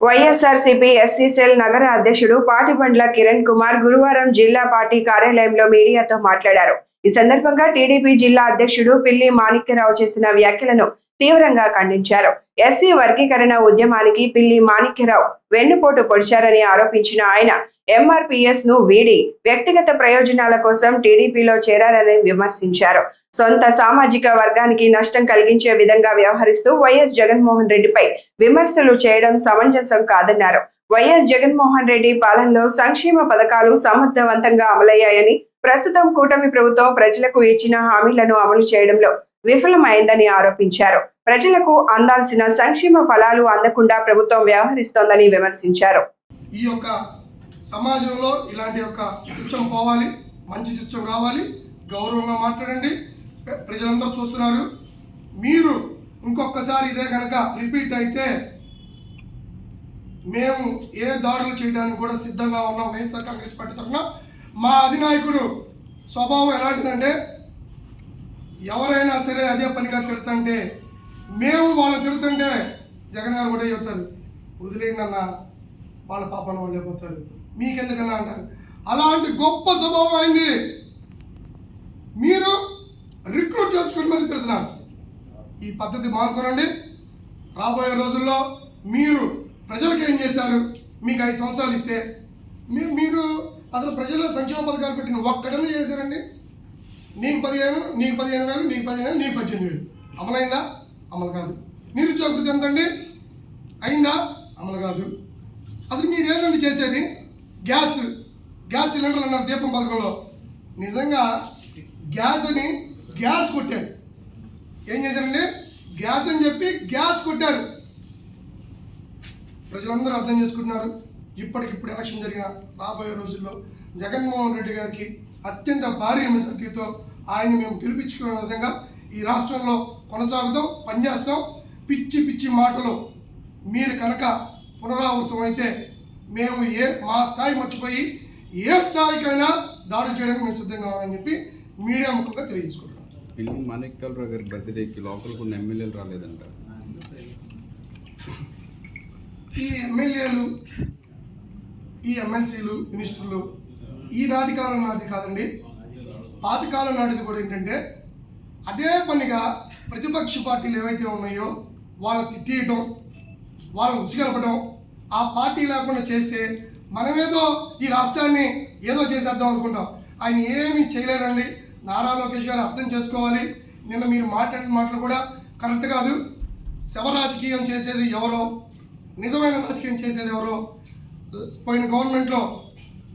YSRCP SC cell నగర అధ్యక్షుడు పాటిబండ్ల కిరణ్ కుమార్ గురువారం జిల్లా పార్టీ కార్యాలయంలో మీడియాతో మాట్లాడారు. ఈ సందర్భంగా టీడీపీ జిల్లా అధ్యక్షుడు పిల్లి మాణిక్యరావు చేసిన వ్యాఖ్యలను తీవ్రంగా ఖండించారు. ఎస్సీ వర్గీకరణ ఉద్యమానికి పిల్లి మాణిక్యరావు వెన్నుపోటు పొడిచారని ఆరోపించిన ఆయన ఎంఆర్పీఎస్ ను వీడి వ్యక్తిగత ప్రయోజనాల కోసం టీడీపీలో చేరారని విమర్శించారు. సొంత సామాజిక వర్గానికి నష్టం కలిగించే విధంగా వ్యవహరిస్తూ వైఎస్ జగన్మోహన్ రెడ్డిపై విమర్శలు చేయడం సమంజసం కాదన్నారు. వైఎస్ జగన్మోహన్ రెడ్డి పాలనలో సంక్షేమ పథకాలు సమర్థవంతంగా అమలయ్యాయని, ప్రస్తుతం కూటమి ప్రభుత్వం ప్రజలకు ఇచ్చిన హామీలను అమలు చేయడంలో విఫలమైందని ఆరోపించారు. ప్రజలకు అందాల్సిన సంక్షేమ ఫలాలు అందకుండా ప్రభుత్వం వ్యవహరిస్తోందని విమర్శించారు. ఈ యొక్క సమాజంలో ఇలాంటి ఒక సిస్టమ్ పోవాలి, మంచి సిస్టమ్ రావాలి, గౌరవంగా మాట్లాడండి. ప్రజలందరూ చూస్తున్నారు. మీరు ఇంకొకసారి ఇదే కనుక రిపీట్ అయితే మేము ఏ దాడులు చేయడానికి కూడా సిద్ధంగా ఉన్నాం. వైఎస్ఆర్ కాంగ్రెస్ పార్టీ తరఫున మా అధినాయకుడు స్వభావం ఎలాంటిదంటే, ఎవరైనా సరే అదే పనిగా తిడుతుంటే, మేము వాళ్ళని తిడుతుంటే జగన్ గారు కూడా చెప్తారు, వదిలేండి అన్న, వాళ్ళ పాపను వాళ్ళు అయిపోతారు, మీకెందుకన్నా అంటారు. అలాంటి గొప్ప స్వభావం అయింది. మీరు రిక్రూట్ చేసుకుని మరి తిడుతున్నారు. ఈ పద్ధతి మానుకోనండి. రాబోయే రోజుల్లో మీరు ప్రజలకు ఏం చేశారు? మీకు 5 సంవత్సరాలు ఇస్తే మీరు అసలు ప్రజల సంక్షేమ పథకాలు పెట్టిన ఒక్కడనే చేశారండి. నీకు 15, నీకు 15,000, నీకు 15,000, నీకు 18,000 అమలైందా? అమలు కాదు. నిరుద్యోగ వృత్తి ఎంతండి? అయిందా? అమలు కాదు. అసలు మీరు ఏంటంటే చేసేది? గ్యాస్ సిలిండర్లు అన్నారు దీపం పథకంలో. నిజంగా గ్యాస్ కొట్టారు. ఏం చేశారండి? గ్యాస్ అని చెప్పి గ్యాస్ కొట్టారు. ప్రజలందరూ అర్థం చేసుకుంటున్నారు. ఇప్పటికిప్పుడు ఎలక్షన్ జరిగిన రాబోయే రోజుల్లో జగన్మోహన్ రెడ్డి గారికి అత్యంత భారీ మెజార్టీతో ఆయన్ని మేము గెలిపించుకునే విధంగా ఈ రాష్ట్రంలో కొనసాగుతాం, పనిచేస్తాం. పిచ్చి మాటలు మీరు కనుక పునరావృతం అయితే మేము మా స్థాయి మర్చిపోయి ఏ స్థాయికైనా దాడులు చేయడానికి మేము సిద్ధంగా ఉన్నామని చెప్పి మీడియా ముఖంగా తెలియజేసుకుంటున్నాం. పిల్లి మాణిక్యరావు గారి బర్త్డేకి లోపలికి ఉన్న ఎమ్మెల్యేలు రాలేదంట. ఈ ఎమ్మెల్యేలు, ఈ ఎమ్మెల్సీలు, మినిస్టర్లు ఈనాటి కాలం నాటి కాదండి, పాతకాలం నాటిది కూడా ఏంటంటే అదే పనిగా ప్రతిపక్ష పార్టీలు ఏవైతే ఉన్నాయో వాళ్ళని తిట్టేయటం, వాళ్ళని ఉసిగలపడం, ఆ పార్టీ లేకుండా చేస్తే మనమేదో ఈ రాష్ట్రాన్ని ఏదో చేసేద్దాం అనుకుంటాం. ఆయన ఏమీ చేయలేరండి. నారా లోకేష్ గారు అర్థం చేసుకోవాలి. నిన్న మీరు మాట్లాడిన మాటలు కూడా కరెక్ట్ కాదు. శవ రాజకీయం చేసేది ఎవరో, నిజమైన రాజకీయం చేసేది ఎవరో పోయిన గవర్నమెంట్లో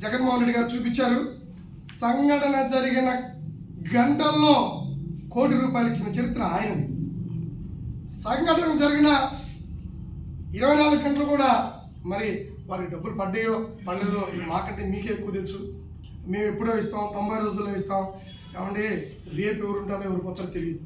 జగన్మోహన్ రెడ్డి గారు చూపించారు. సంఘటన జరిగిన గంటల్లో ₹1 కోటి ఇచ్చిన చరిత్ర ఆయనది. సంఘటన జరిగిన 24 గంటలు కూడా మరి వారికి డబ్బులు పడ్డాయో పడలేదో మాకంటే మీకే ఎక్కువ తెలుసు. మేము ఎప్పుడో ఇస్తాం, 90 రోజుల్లో ఇస్తాం. ఏమంటే రేపు ఎవరు ఉంటారో ఎవరికి వచ్చారో తెలియదు.